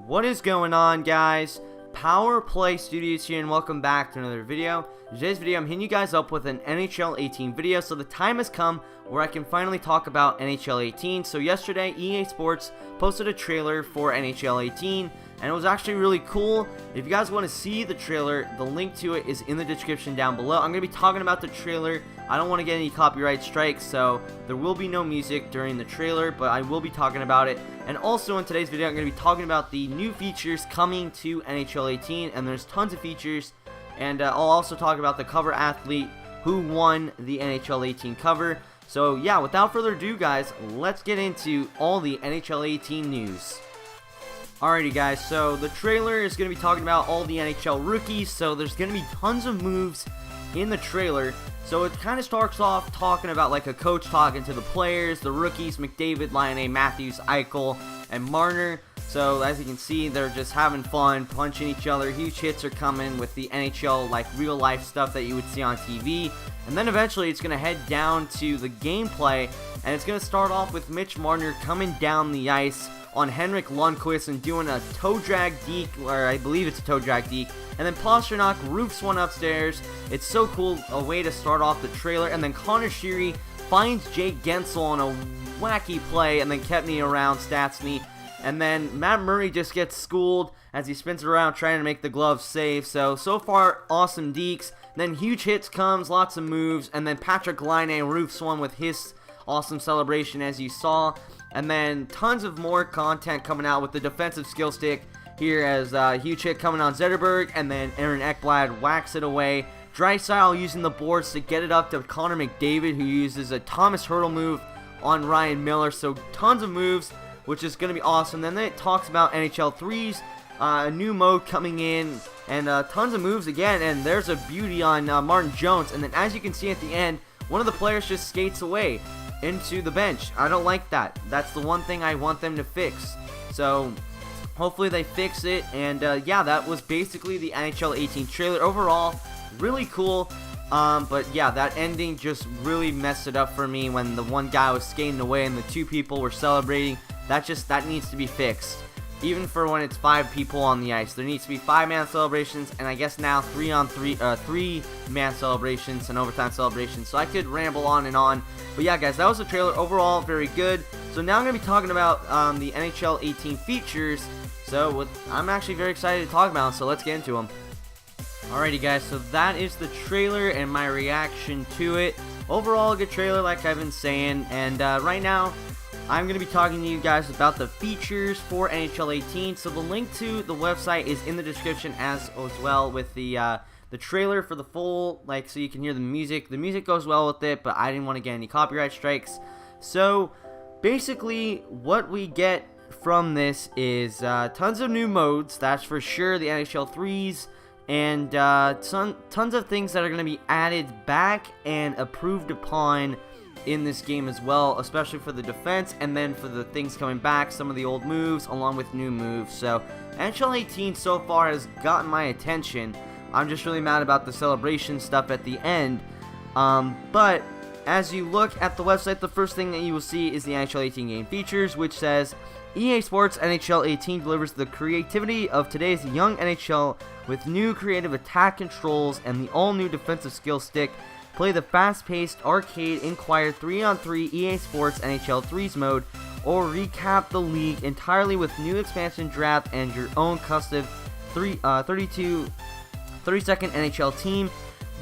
What is going on, guys? Power Play Studios here, and welcome back to another video. In today's video, I'm hitting you guys up with an NHL 18 video, so the time has come where I can finally talk about NHL 18. So yesterday, EA Sports posted a trailer for NHL 18, and it was actually really cool. If you guys want to see the trailer, the link to it is in the description down below. I'm going to be talking about the trailer. I don't want to get any copyright strikes, so there will be no music during the trailer, but I will be talking about it. And also in today's video, I'm going to be talking about the new features coming to NHL 18, and there's tons of features. And I'll also talk about the cover athlete who won the NHL 18 cover. So yeah, without further ado, guys, let's get into all the NHL 18 news. Alrighty, guys, so the trailer is going to be talking about all the NHL rookies, so there's going to be tons of moves in the trailer. So it kind of starts off talking about like a coach talking to the players, the rookies, McDavid, Laine, Matthews, Eichel, and Marner. So as you can see, they're just having fun, punching each other. Huge hits are coming with the NHL, like real life stuff that you would see on TV. And then eventually it's going to head down to the gameplay, and it's going to start off with Mitch Marner coming down the ice on Henrik Lundqvist and doing a toe drag deke, or I believe it's a toe drag deke, and then Pasternak roofs one upstairs. It's so cool, a way to start off the trailer. And then Connor Sheary finds Jake Gensel on a wacky play and then kept me around Stastny. And then Matt Murray just gets schooled as he spins around trying to make the glove save. So far, awesome dekes. Then huge hits comes, lots of moves, and then Patrick Laine roofs one with his awesome celebration as you saw. And then tons of more content coming out with the defensive skill stick here, as huge hit coming on Zetterberg, and then Aaron Ekblad whacks it away. Draisaitl using the boards to get it up to Connor McDavid, who uses a Thomas Hurdle move on Ryan Miller. So tons of moves, which is going to be awesome. Then it talks about NHL 3s, a new mode coming in, and tons of moves again. And there's a beauty on Martin Jones. And then as you can see at the end, one of the players just skates away into the bench. I don't like that. That's the one thing I want them to fix. So hopefully they fix it. And yeah, that was basically the NHL 18 trailer. Overall, really cool. But yeah, that ending just really messed it up for me when the one guy was skating away and the two people were celebrating. That needs to be fixed. Even for when it's 5 people on the ice, there needs to be 5-man celebrations, and I guess now 3-man celebrations and overtime celebrations. So I could ramble on and on, but yeah, guys, that was the trailer. Overall, very good. So now I'm gonna be talking about the NHL 18 features. So I'm actually very excited to talk about them. So let's get into them. Alrighty, guys. So that is the trailer and my reaction to it. Overall, a good trailer, like I've been saying, and right now, I'm going to be talking to you guys about the features for NHL 18. So the link to the website is in the description as well, with the trailer for the full, like, so you can hear the music. The music goes well with it, but I didn't want to get any copyright strikes. So basically what we get from this is tons of new modes, that's for sure, the NHL 3s, and tons of things that are going to be added back and approved upon in this game as well, especially for the defense, and then for the things coming back, some of the old moves along with new moves. So NHL 18 so far has gotten my attention. I'm just really mad about the celebration stuff at the end, but as you look at the website, the first thing that you will see is the NHL 18 game features, which says EA Sports NHL 18 delivers the creativity of today's young NHL with new creative attack controls and the all-new defensive skill stick. Play the fast-paced arcade Inquire 3-on-3 EA Sports NHL 3s mode, or recap the league entirely with new expansion draft and your own custom 30-second NHL team.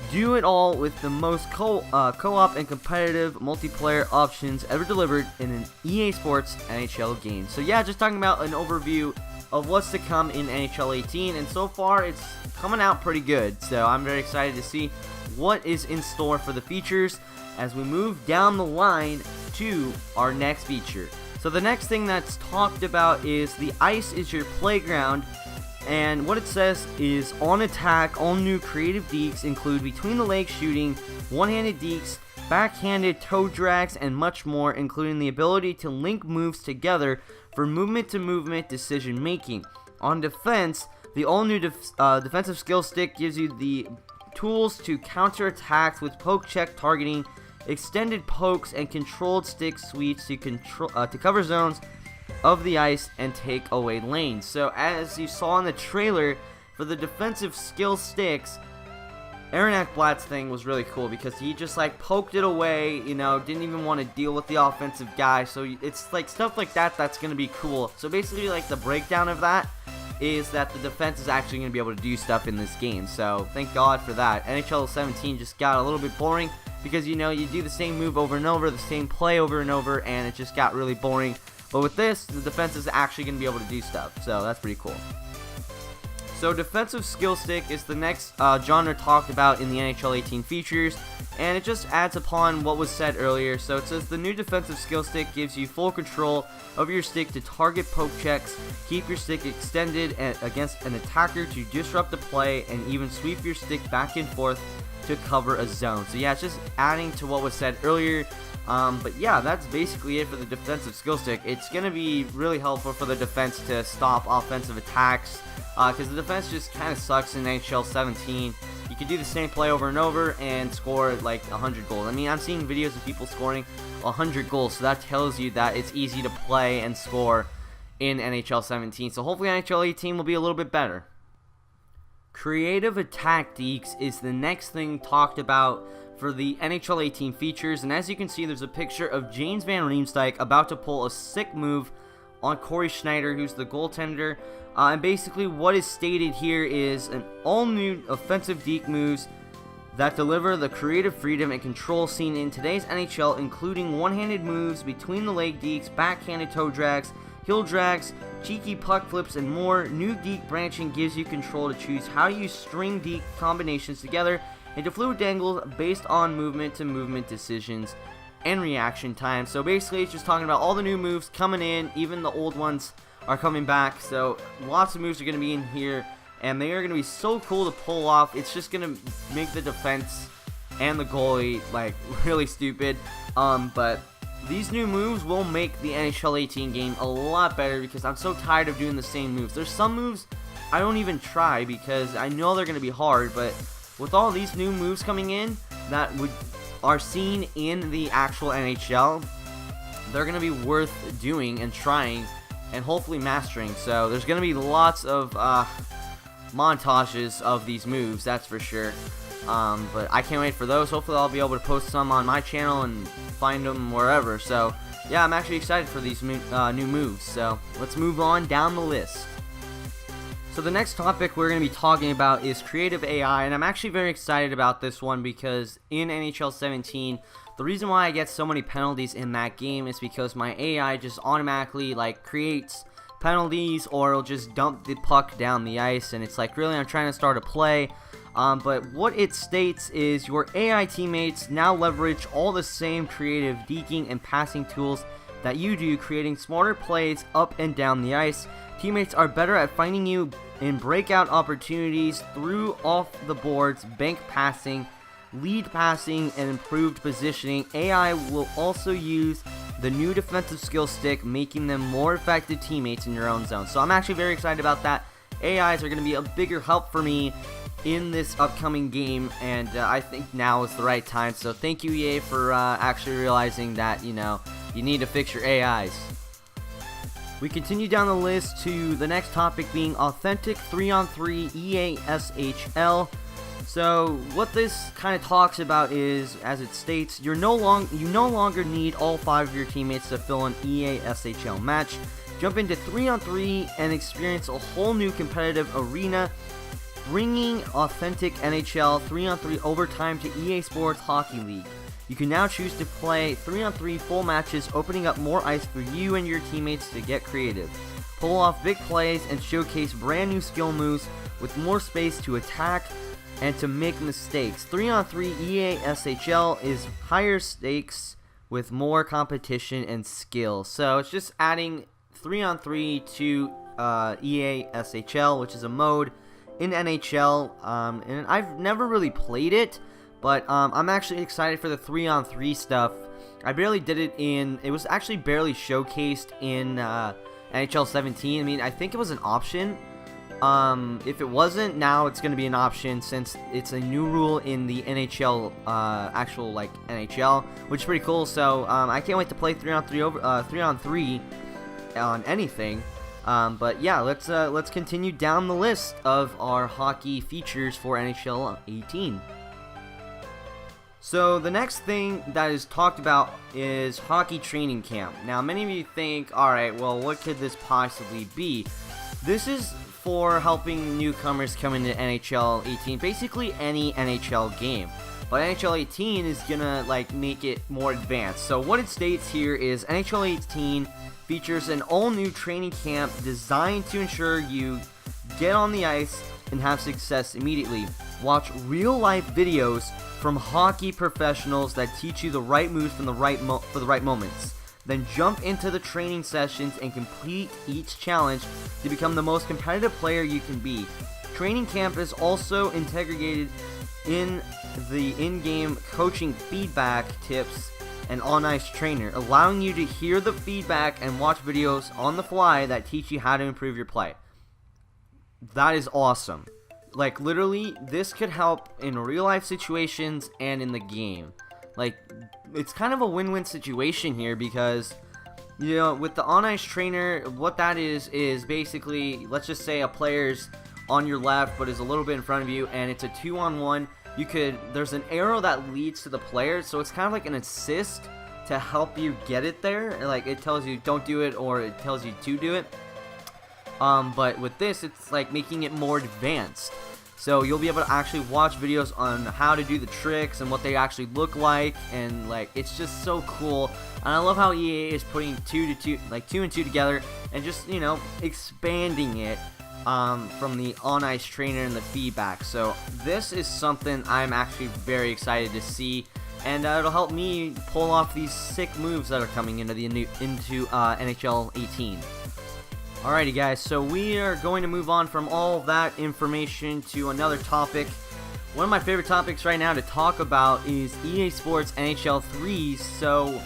Do it all with the most co-op and competitive multiplayer options ever delivered in an EA Sports NHL game. So yeah, just talking about an overview of what's to come in NHL 18, and so far it's coming out pretty good. So I'm very excited to see what is in store for the features as we move down the line to our next feature. So the next thing that's talked about is the ice is your playground, and what it says is on attack, all new creative dekes include between the legs shooting, one-handed dekes, backhanded toe drags, and much more, including the ability to link moves together for movement-to-movement decision making. On defense, the all-new defensive skill stick gives you the tools to counter attacks with poke check targeting, extended pokes, and controlled stick sweeps to cover zones of the ice and take away lanes. So as you saw in the trailer, for the defensive skill sticks, Aaron Ekblad's thing was really cool because he just like poked it away, you know, didn't even want to deal with the offensive guy. So it's like stuff like that that's going to be cool. So basically, like, the breakdown of that is that the defense is actually going to be able to do stuff in this game. So thank God for that. NHL 17 just got a little bit boring because, you know, you do the same move over and over, the same play over and over, and it just got really boring. But with this, the defense is actually going to be able to do stuff. So that's pretty cool. So defensive skill stick is the next genre talked about in the NHL 18 features, and it just adds upon what was said earlier. So it says the new defensive skill stick gives you full control of your stick to target poke checks, keep your stick extended against an attacker to disrupt the play, and even sweep your stick back and forth to cover a zone. So yeah, it's just adding to what was said earlier. But yeah, that's basically it for the defensive skill stick. It's going to be really helpful for the defense to stop offensive attacks, because the defense just kind of sucks in NHL 17. You can do the same play over and over and score like 100 goals. I mean, I'm seeing videos of people scoring 100 goals, so that tells you that it's easy to play and score in NHL 17. So hopefully NHL 18 will be a little bit better. Creative attack dekes is the next thing talked about for the NHL 18 features, and as you can see, there's a picture of James Van Riemsdyk about to pull a sick move on Corey Schneider, who's the goaltender. And basically what is stated here is an all-new offensive deke moves that deliver the creative freedom and control seen in today's NHL, including one-handed moves, between-the-leg dekes, backhanded toe drags, heel drags, cheeky puck flips, and more. New deke branching gives you control to choose how you string deke combinations together into fluid dangles based on movement-to-movement decisions and reaction time. So basically, it's just talking about all the new moves coming in, even the old ones are coming back. So lots of moves are going to be in here, and they are going to be so cool to pull off. It's just going to make the defense and the goalie like really stupid. But these new moves will make the NHL 18 game a lot better because I'm so tired of doing the same moves. There's some moves I don't even try because I know they're going to be hard, but with all these new moves coming in that are seen in the actual NHL, they're going to be worth doing and trying and hopefully mastering. So there's going to be lots of montages of these moves, that's for sure. But I can't wait for those. Hopefully I'll be able to post some on my channel and find them wherever. So yeah, I'm actually excited for these new moves. So let's move on down the list. So the next topic we're going to be talking about is creative AI, and I'm actually very excited about this one because in NHL 17, the reason why I get so many penalties in that game is because my AI just automatically like creates penalties, or it'll just dump the puck down the ice, and it's like, really, I'm trying to start a play. But what it states is your AI teammates now leverage all the same creative deking and passing tools that you do, creating smarter plays up and down the ice. Teammates are better at finding you in breakout opportunities through off the boards, bank passing, lead passing, and improved positioning. AI will also use the new defensive skill stick, making them more effective teammates in your own zone. So I'm actually very excited about that. AIs are going to be a bigger help for me in this upcoming game, and I think now is the right time. So thank you, EA, for actually realizing that, you know, you need to fix your AIs. We continue down the list to the next topic being authentic 3-on-3 EA SHL. So what this kind of talks about is, as it states, you no longer need all 5 of your teammates to fill an EA SHL match. Jump into 3-on-3 and experience a whole new competitive arena, bringing authentic NHL 3-on-3 overtime to EA Sports Hockey League. You can now choose to play 3-on-3 full matches, opening up more ice for you and your teammates to get creative, pull off big plays, and showcase brand new skill moves with more space to attack and to make mistakes. 3-on-3 EA SHL is higher stakes with more competition and skill. So it's just adding 3-on-3 to EA SHL, which is a mode in NHL, and I've never really played it, but I'm actually excited for the 3-on-3 stuff. I barely did it it was actually barely showcased in NHL 17. I mean, I think it was an option. If it wasn't, now it's going to be an option since it's a new rule in the NHL, actual NHL, which is pretty cool. So I can't wait to play 3-on-3 over 3-on-3 on anything. But yeah, let's continue down the list of our hockey features for NHL 18. So the next thing that is talked about is hockey training camp. Now many of you think, alright, well what could this possibly be? This is for helping newcomers come into NHL 18, basically any NHL game. But NHL 18 is gonna make it more advanced. So what it states here is NHL 18 features an all-new training camp designed to ensure you get on the ice and have success immediately. Watch real-life videos from hockey professionals that teach you the right moves for the right moments. Then jump into the training sessions and complete each challenge to become the most competitive player you can be. Training camp is also integrated in the in-game coaching feedback tips and on-ice trainer, allowing you to hear the feedback and watch videos on the fly that teach you how to improve your play. That is awesome. Literally, this could help in real-life situations and in the game. It's kind of a win-win situation here because, with the on-ice trainer, what that is basically, let's just say a player's on your left but is a little bit in front of you and it's a 2-on-1. There's an arrow that leads to the player, so it's kind of like an assist to help you get it there. It tells you don't do it or it tells you to do it. But with this, it's making it more advanced. So you'll be able to actually watch videos on how to do the tricks and what they actually look like, and it's just so cool. And I love how EA is putting two and two together and just expanding it from the on-ice trainer and the feedback. So this is something I'm actually very excited to see, and it'll help me pull off these sick moves that are coming into NHL 18. Alrighty guys, so we are going to move on from all that information to another topic. One of my favorite topics right now to talk about is EA Sports NHL 3s. So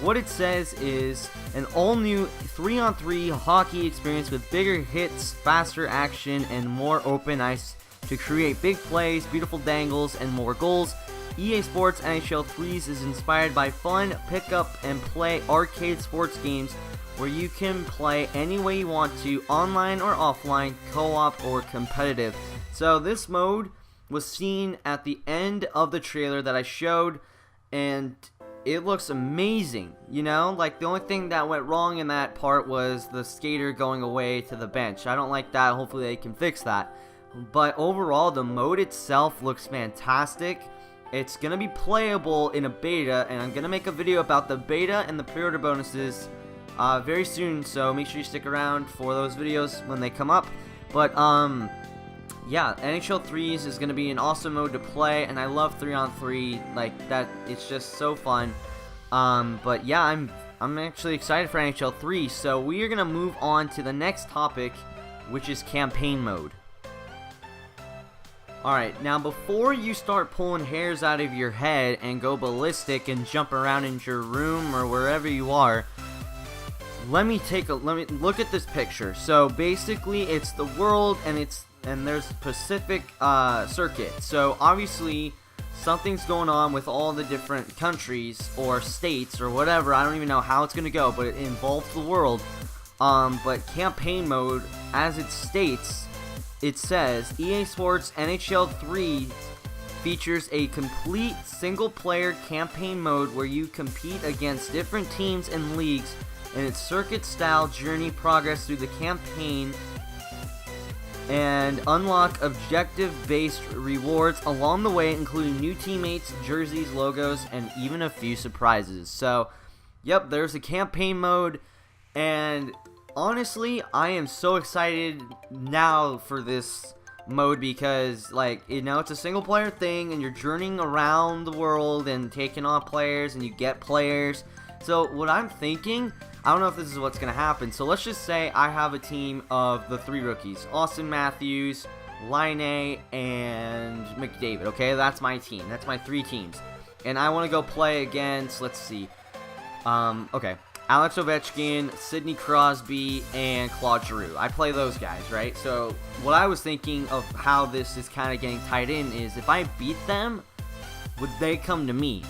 what it says is an all-new 3-on-3 hockey experience with bigger hits, faster action, and more open ice to create big plays, beautiful dangles, and more goals. EA Sports NHL 3s is inspired by fun pick-up-and-play arcade sports games where you can play any way you want to, online or offline, co-op or competitive. So this mode was seen at the end of the trailer that I showed, and it looks amazing. The only thing that went wrong in that part was the skater going away to the bench. I don't like that. Hopefully they can fix that. But overall, the mode itself looks fantastic. It's gonna be playable in a beta, and I'm gonna make a video about the beta and the pre-order bonuses very soon, so make sure you stick around for those videos when they come up. But yeah, NHL 3s is going to be an awesome mode to play, and I love 3-on-3 that. It's just so fun. But yeah, I'm actually excited for NHL 3. So we are going to move on to the next topic, which is campaign mode. Alright, now before you start pulling hairs out of your head and go ballistic and jump around in your room or wherever you are, let me look at this picture. So basically it's the world, and there's Pacific circuit. So obviously something's going on with all the different countries or states or whatever. I don't even know how it's gonna go, but it involves the world. But campaign mode, as it states, it says EA Sports NHL 3 features a complete single-player campaign mode where you compete against different teams and leagues in its circuit-style journey, progress through the campaign, and unlock objective-based rewards along the way, including new teammates, jerseys, logos, and even a few surprises. So, yep, there's a campaign mode, and honestly, I am so excited now for this mode because, it's a single-player thing, and you're journeying around the world and taking on players, and you get players. So, what I'm thinking, I don't know if this is what's going to happen. So let's just say I have a team of the 3 rookies. Austin Matthews, Laine, and McDavid. Okay, that's my team. That's my 3 teams. And I want to go play against, let's see. Okay. Alex Ovechkin, Sidney Crosby, and Claude Giroux. I play those guys, right? So what I was thinking of how this is kind of getting tied in is if I beat them, would they come to me?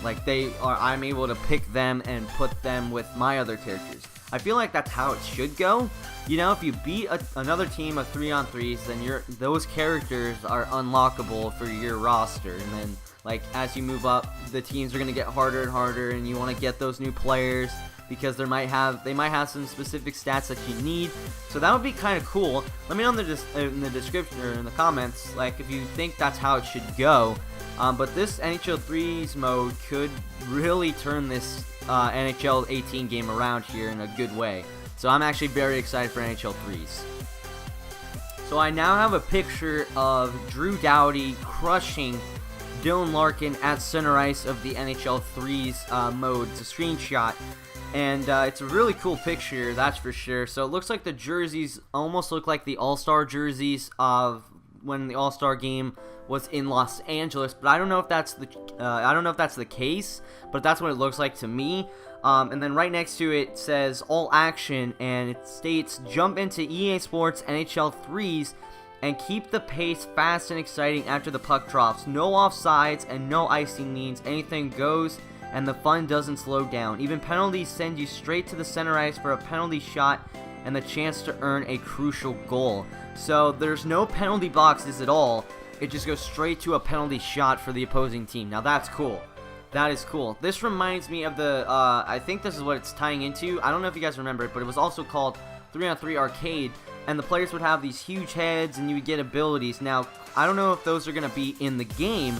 I'm able to pick them and put them with my other characters. I feel like that's how it should go. You know, if you beat another team of 3-on-3s, then those characters are unlockable for your roster. And then, like, as you move up, the teams are going to get harder and harder, and you want to get those new players because they might have some specific stats that you need. So that would be kind of cool. Let me know in the description or in the comments, like, if you think that's how it should go. But this NHL 3's mode could really turn this NHL 18 game around here in a good way. So I'm actually very excited for NHL 3's. So I now have a picture of Drew Doughty crushing Dylan Larkin at center ice of the NHL 3's mode. It's a screenshot. And it's a really cool picture, that's for sure. So it looks like the jerseys almost look like the All-Star jerseys of when the All-Star game was in Los Angeles, but I don't know if that's the case, but that's what it looks like to me. And then right next to it says All Action, and it states jump into EA Sports NHL 3's and keep the pace fast and exciting after the puck drops. No offsides and no icing means anything goes, and the fun doesn't slow down. Even penalties send you straight to the center ice for a penalty shot and the chance to earn a crucial goal. So there's no penalty boxes at all. It just goes straight to a penalty shot for the opposing team. Now that's cool. That is cool. This reminds me of the, I think this is what it's tying into. I don't know if you guys remember it, but it was also called 3-on-3 Arcade. And the players would have these huge heads and you would get abilities. Now, I don't know if those are going to be in the game,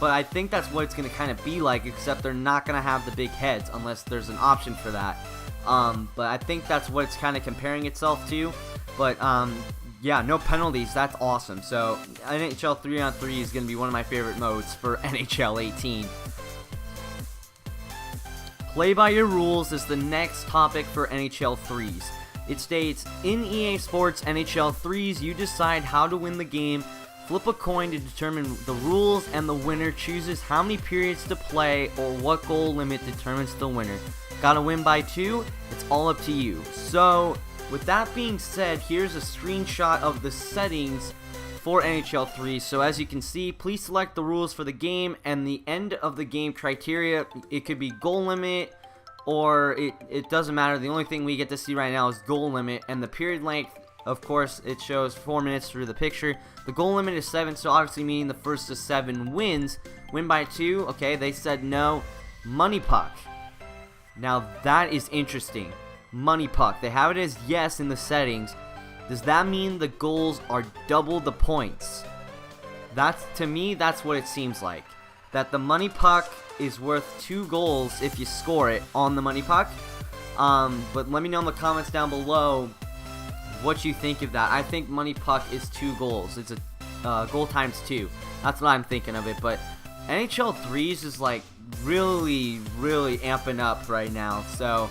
but I think that's what it's going to kind of be like, except they're not going to have the big heads unless there's an option for that. But I think that's what it's kind of comparing itself to. But, yeah, no penalties. That's awesome. So, NHL 3-on-3 is going to be one of my favorite modes for NHL 18. Play by your rules is the next topic for NHL 3's. It states, in EA Sports NHL 3's, you decide how to win the game, flip a coin to determine the rules, and the winner chooses how many periods to play or what goal limit determines the winner. Gotta win by 2? It's all up to you. So, with that being said, here's a screenshot of the settings for NHL 3. So as you can see, please select the rules for the game and the end of the game criteria. It could be goal limit or it doesn't matter. The only thing we get to see right now is goal limit, and the period length, of course, it shows 4 minutes through the picture. The goal limit is 7, so obviously meaning the first to 7 wins. Win by 2, okay, they said no. Money puck. Now that is interesting. Money puck. They have it as yes in the settings. Does that mean the goals are double the points? To me, that's what it seems like. That the money puck is worth 2 goals if you score it on the money puck. But let me know in the comments down below what you think of that. I think money puck is 2 goals. It's a goal times 2. That's what I'm thinking of it. But NHL 3's is like really amping up right now. So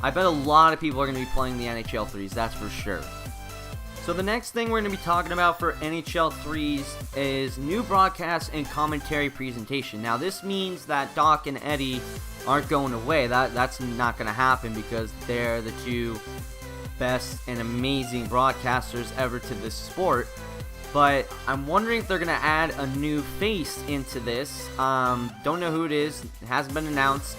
I bet a lot of people are going to be playing the NHL 3's, that's for sure. So the next thing we're going to be talking about for NHL 3's is new broadcast and commentary presentation. Now this means that Doc and Eddie aren't going away. That's not going to happen because they're the 2 best and amazing broadcasters ever to this sport. But I'm wondering if they're going to add a new face into this. Don't know who it is. It hasn't been announced.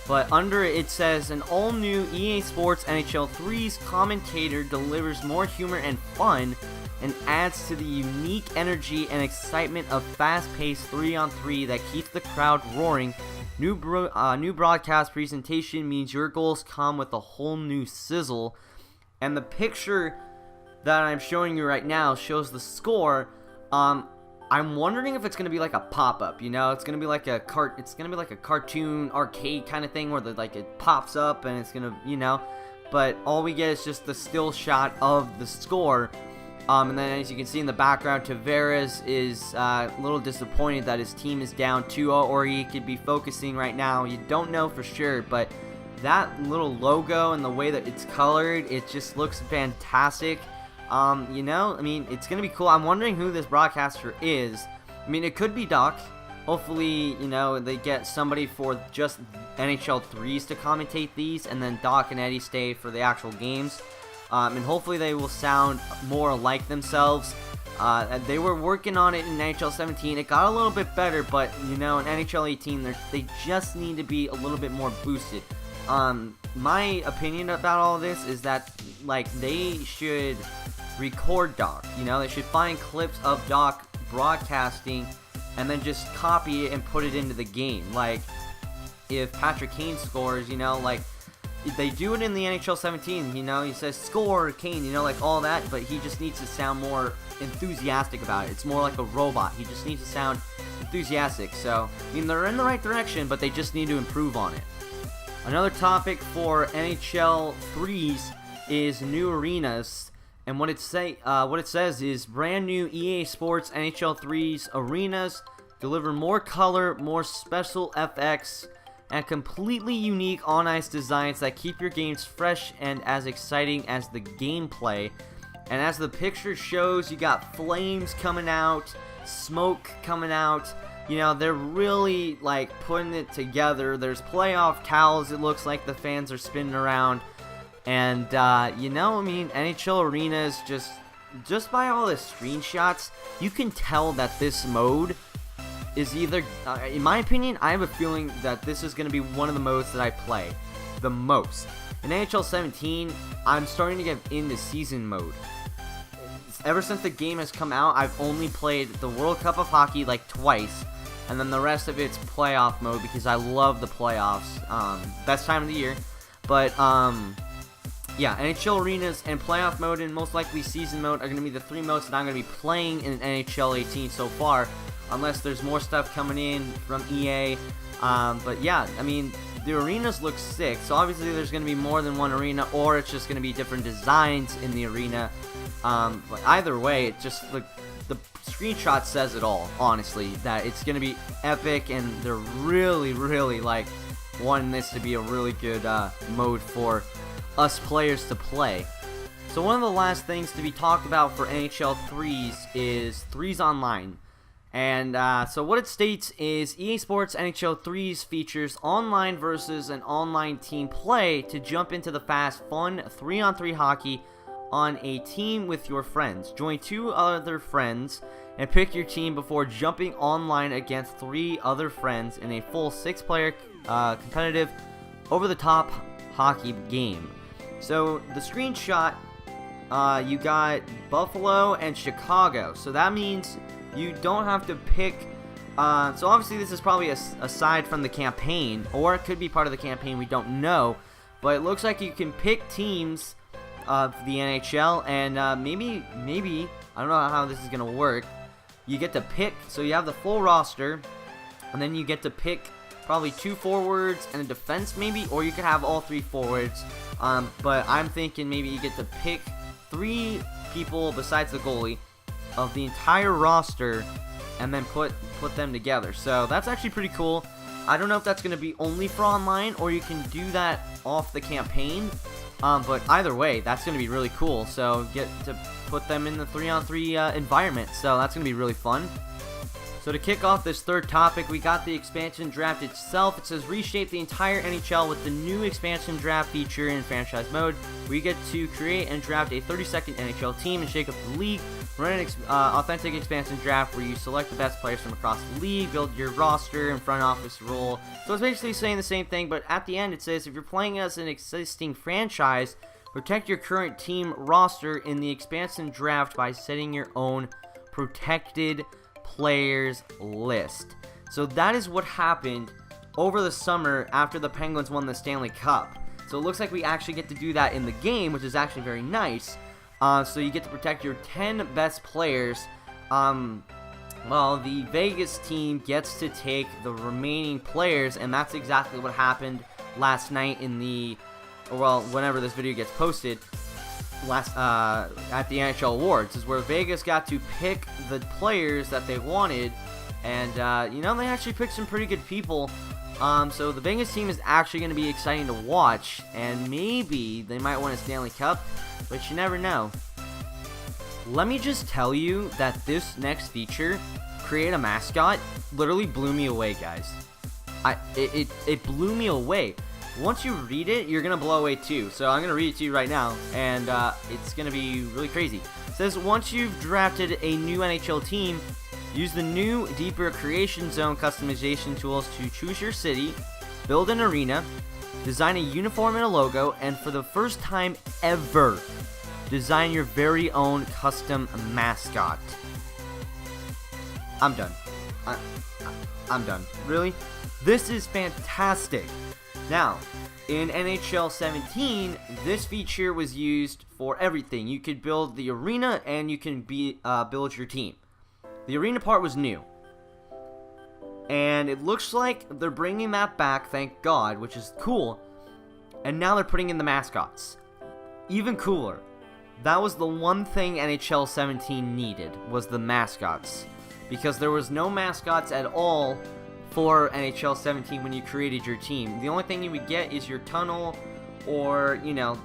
But under it says, an all-new EA Sports NHL 3's commentator delivers more humor and fun and adds to the unique energy and excitement of fast-paced 3-on-3 that keeps the crowd roaring. New broadcast presentation means your goals come with a whole new sizzle. And the picture that I'm showing you right now shows the score. I'm wondering if it's gonna be like a pop-up, you know? It's gonna be like a cartoon arcade kind of thing where it pops up and it's gonna, you know. But all we get is just the still shot of the score. And then as you can see in the background, Tavares is a little disappointed that his team is down 2-0, or he could be focusing right now. You don't know for sure, but that little logo and the way that it's colored, it just looks fantastic. You know, I mean, it's going to be cool. I'm wondering who this broadcaster is. I mean, it could be Doc. Hopefully, you know, they get somebody for just NHL 3's to commentate these, and then Doc and Eddie stay for the actual games. And hopefully they will sound more like themselves. They were working on it in NHL 17. It got a little bit better, but, you know, in NHL 18, they just need to be a little bit more boosted. my opinion about all this is that, like, they should record Doc. You know, they should find clips of Doc broadcasting and then just copy it and put it into the game. Like, if Patrick Kane scores, you know, like, they do it in the NHL 17, you know, he says, score, Kane, you know, like, all that, but he just needs to sound more enthusiastic about it. It's more like a robot. He just needs to sound enthusiastic. So, I mean, they're in the right direction, but they just need to improve on it. Another topic for NHL 3s is new arenas, and what it says is brand new EA Sports NHL 3s arenas deliver more color, more special FX, and completely unique on-ice designs that keep your games fresh and as exciting as the gameplay. And as the picture shows, you got flames coming out, smoke coming out. You know, they're really, like, putting it together. There's playoff towels, it looks like the fans are spinning around. And, you know, I mean, NHL arenas, just by all the screenshots, you can tell that this mode is either, in my opinion, I have a feeling that this is going to be one of the modes that I play the most. In NHL 17, I'm starting to get into season mode. Ever since the game has come out, I've only played the World Cup of Hockey like twice, and then the rest of it's playoff mode because I love the playoffs. Best time of the year. But, yeah, NHL arenas and playoff mode and most likely season mode are going to be the three modes that I'm going to be playing in NHL 18 so far, unless there's more stuff coming in from EA. But yeah, I mean, the arenas look sick, so obviously there's going to be more than one arena, or it's just going to be different designs in the arena. But either way, it just, the screenshot says it all, honestly, that it's going to be epic, and they're really, really, like, wanting this to be a really good mode for us players to play. So one of the last things to be talked about for NHL 3s is 3s Online. And so what it states is EA Sports NHL 3s features online versus an online team play to jump into the fast, fun 3-on-3 hockey on a team with your friends. Join 2 other friends and pick your team before jumping online against 3 other friends in a full 6-player competitive over-the-top hockey game. So the screenshot, you got Buffalo and Chicago. So that means you don't have to pick, so obviously this is probably aside from the campaign, or it could be part of the campaign, we don't know, but it looks like you can pick teams of the NHL, and maybe, I don't know how this is going to work, you get to pick, so you have the full roster, and then you get to pick probably 2 forwards and a defense maybe, or you could have all 3 forwards, but I'm thinking maybe you get to pick 3 people besides the goalie of the entire roster and then put them together. So that's actually pretty cool. I don't know if that's going to be only for online or you can do that off the campaign, but either way, that's going to be really cool. So get to put them in the 3-on-3 environment, so that's going to be really fun. So to kick off this third topic, we got the expansion draft itself. It says reshape the entire NHL with the new expansion draft feature in franchise mode. We get to create and draft a 32nd NHL team and shake up the league. Run an authentic expansion draft where you select the best players from across the league, build your roster and front office role. So it's basically saying the same thing, but at the end it says if you're playing as an existing franchise, protect your current team roster in the expansion draft by setting your own protected players list. So that is what happened over the summer after the Penguins won the Stanley Cup. So it looks like we actually get to do that in the game, which is actually very nice. So you get to protect your 10 best players. Well, the Vegas team gets to take the remaining players, and that's exactly what happened last night in the, well, whenever this video gets posted, at the NHL Awards, is where Vegas got to pick the players that they wanted, and you know, they actually picked some pretty good people. So the Vegas team is actually going to be exciting to watch, and maybe they might win a Stanley Cup, but you never know. Let me just tell you that this next feature, create a mascot, literally blew me away, guys. It blew me away. Once you read it, you're going to blow away too. So I'm going to read it to you right now, and it's going to be really crazy. It says, once you've drafted a new NHL team, use the new, deeper Creation Zone customization tools to choose your city, build an arena, design a uniform and a logo, and for the first time ever, design your very own custom mascot. I'm done. I'm done. Really? This is fantastic. Now, in NHL 17, this feature was used for everything. You could build the arena and you can build your team. The arena part was new. And it looks like they're bringing that back, thank God, which is cool. And now they're putting in the mascots. Even cooler. That was the one thing NHL 17 needed, was the mascots. Because there was no mascots at all for NHL 17 when you created your team. The only thing you would get is your tunnel, or, you know,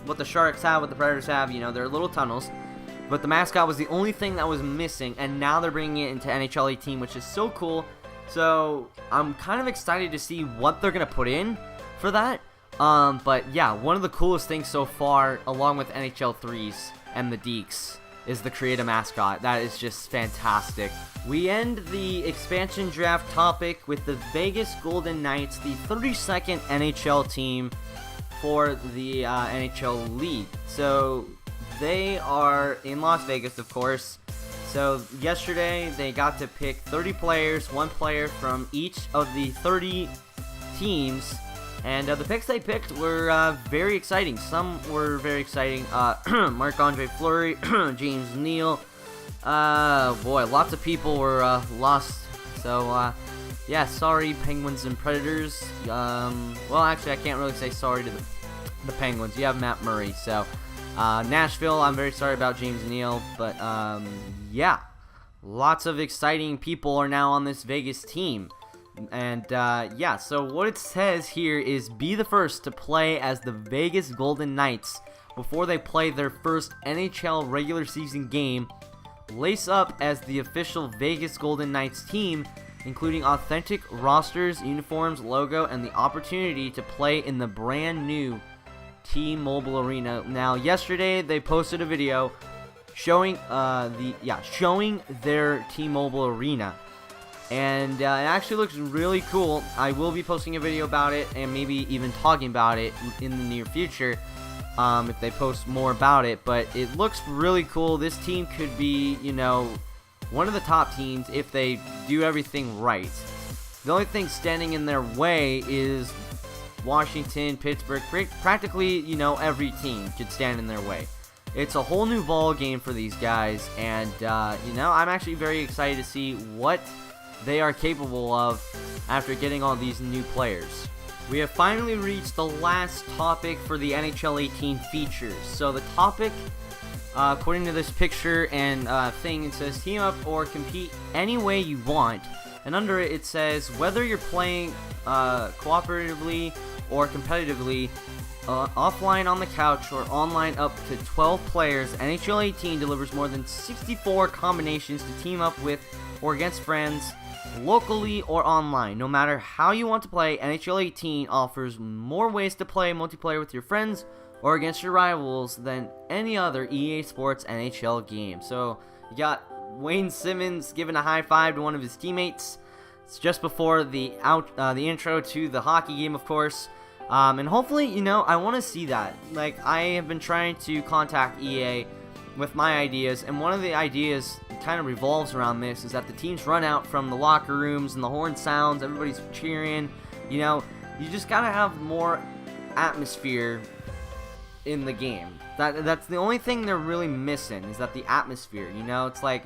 what the Sharks have, what the Predators have, you know, their little tunnels. But the mascot was the only thing that was missing, and now they're bringing it into NHL 18, which is so cool. So I'm kind of excited to see what they're going to put in for that. But yeah, one of the coolest things so far, along with NHL 3s and the Dekes, is the create a mascot. That is just fantastic. We end the expansion draft topic with the Vegas Golden Knights, the 32nd NHL team for the NHL League. So they are in Las Vegas, of course. So yesterday they got to pick 30 players, one player from each of the 30 teams. And the picks they picked were very exciting. Some were very exciting. Marc-Andre Fleury, James Neal. Boy, lots of people were lost. So, yeah, sorry, Penguins and Predators. Well, actually, I can't really say sorry to the Penguins. You have Matt Murray. So, Nashville, I'm very sorry about James Neal. But, yeah, lots of exciting people are now on this Vegas team. And, yeah, so what it says here is be the first to play as the Vegas Golden Knights before they play their first NHL regular season game. Lace up as the official Vegas Golden Knights team, including authentic rosters, uniforms, logo, and the opportunity to play in the brand new T-Mobile Arena. Now, yesterday they posted a video showing showing their T-Mobile Arena. And it actually looks really cool. I will be posting a video about it and maybe even talking about it in the near future if they post more about it. But it looks really cool. This team could be, you know, one of the top teams if they do everything right. The only thing standing in their way is Washington, Pittsburgh. Practically, you know, every team could stand in their way. It's a whole new ball game for these guys. And, you know, I'm actually very excited to see what they are capable of after getting all these new players. We have finally reached the last topic for the NHL 18 features. So the topic, according to this picture and thing, it says team up or compete any way you want. And under it, it says whether you're playing cooperatively or competitively, offline on the couch or online up to 12 players, NHL 18 delivers more than 64 combinations to team up with or against friends, locally or online. No matter how you want to play, NHL 18 offers more ways to play multiplayer with your friends or against your rivals than any other EA Sports NHL game. So you got Wayne Simmons giving a high five to one of his teammates. It's just before the intro to the hockey game, of course. And hopefully, you know, I want to see that. Like, I have been trying to contact EA with my ideas, and one of the ideas kind of revolves around this, is that the teams run out from the locker rooms and the horn sounds, everybody's cheering, you know, you just gotta have more atmosphere in the game. That's the only thing they're really missing, is that the atmosphere, you know, it's like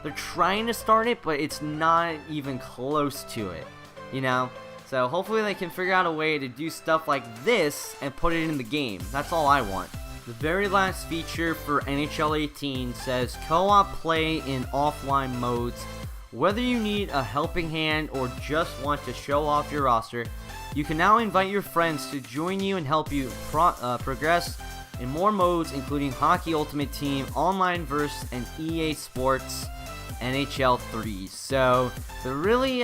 they're trying to start it, but it's not even close to it, you know. So hopefully they can figure out a way to do stuff like this and put it in the game. That's all I want. The very last feature for NHL 18 says co-op play in offline modes. Whether you need a helping hand or just want to show off your roster, you can now invite your friends to join you and help you progress in more modes, including Hockey Ultimate Team, Online Verse, and EA Sports NHL 3. So they're really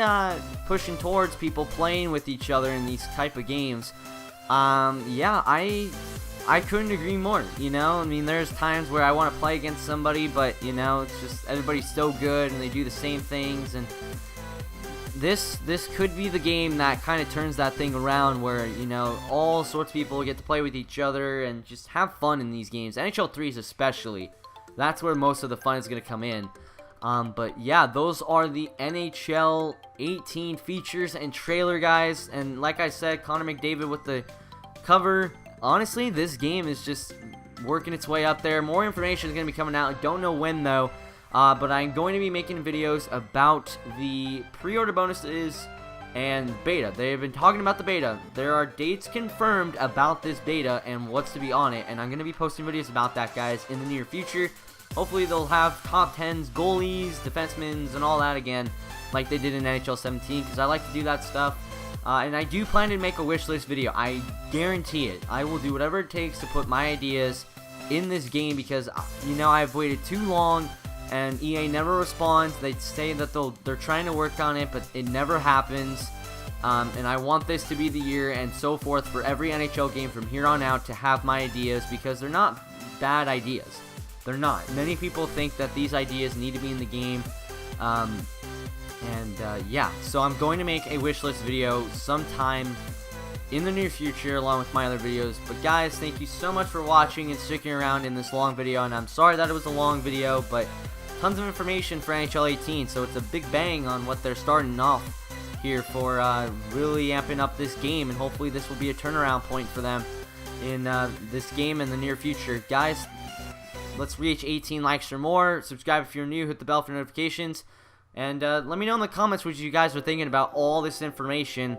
pushing towards people playing with each other in these type of games. Yeah, I couldn't agree more, you know. I mean, there's times where I want to play against somebody, but, you know, it's just everybody's so good and they do the same things, and this could be the game that kind of turns that thing around, where, you know, all sorts of people get to play with each other and just have fun in these games. NHL 3s especially. That's where most of the fun is going to come in. But yeah, those are the NHL 18 features and trailer, guys. And like I said, Connor McDavid with the cover. Honestly, this game is just working its way up there. More information is going to be coming out. Don't know when, though. But I'm going to be making videos about the pre-order bonuses and beta. They've been talking about the beta. There are dates confirmed about this beta and what's to be on it. And I'm going to be posting videos about that, guys, in the near future. Hopefully they'll have top 10s, goalies, defensemen, and all that again, like they did in NHL 17, because I like to do that stuff. And I do plan to make a wish list video. I guarantee it. I will do whatever it takes to put my ideas in this game, because, you know, I've waited too long and EA never responds. They say that they're trying to work on it, but it never happens. And I want this to be the year and so forth for every NHL game from here on out to have my ideas, because they're not bad ideas. They're not. Many people think that these ideas need to be in the game. Yeah, so I'm going to make a wish list video sometime in the near future along with my other videos. But guys, thank you so much for watching and sticking around in this long video. And I'm sorry that it was a long video, but tons of information for NHL 18. So it's a big bang on what they're starting off here for really amping up this game. And hopefully this will be a turnaround point for them in this game in the near future. Guys, let's reach 18 likes or more. Subscribe if you're new. Hit the bell for notifications. And let me know in the comments what you guys are thinking about all this information.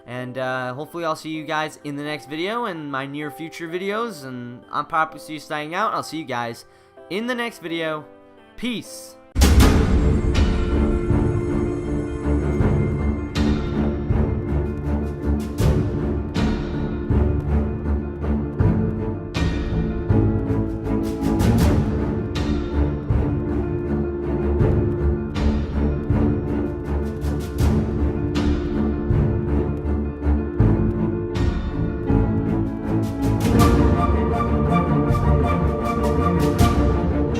And hopefully I'll see you guys in the next video and my near future videos. And I'm Papa C signing out. I'll see you guys in the next video. Peace.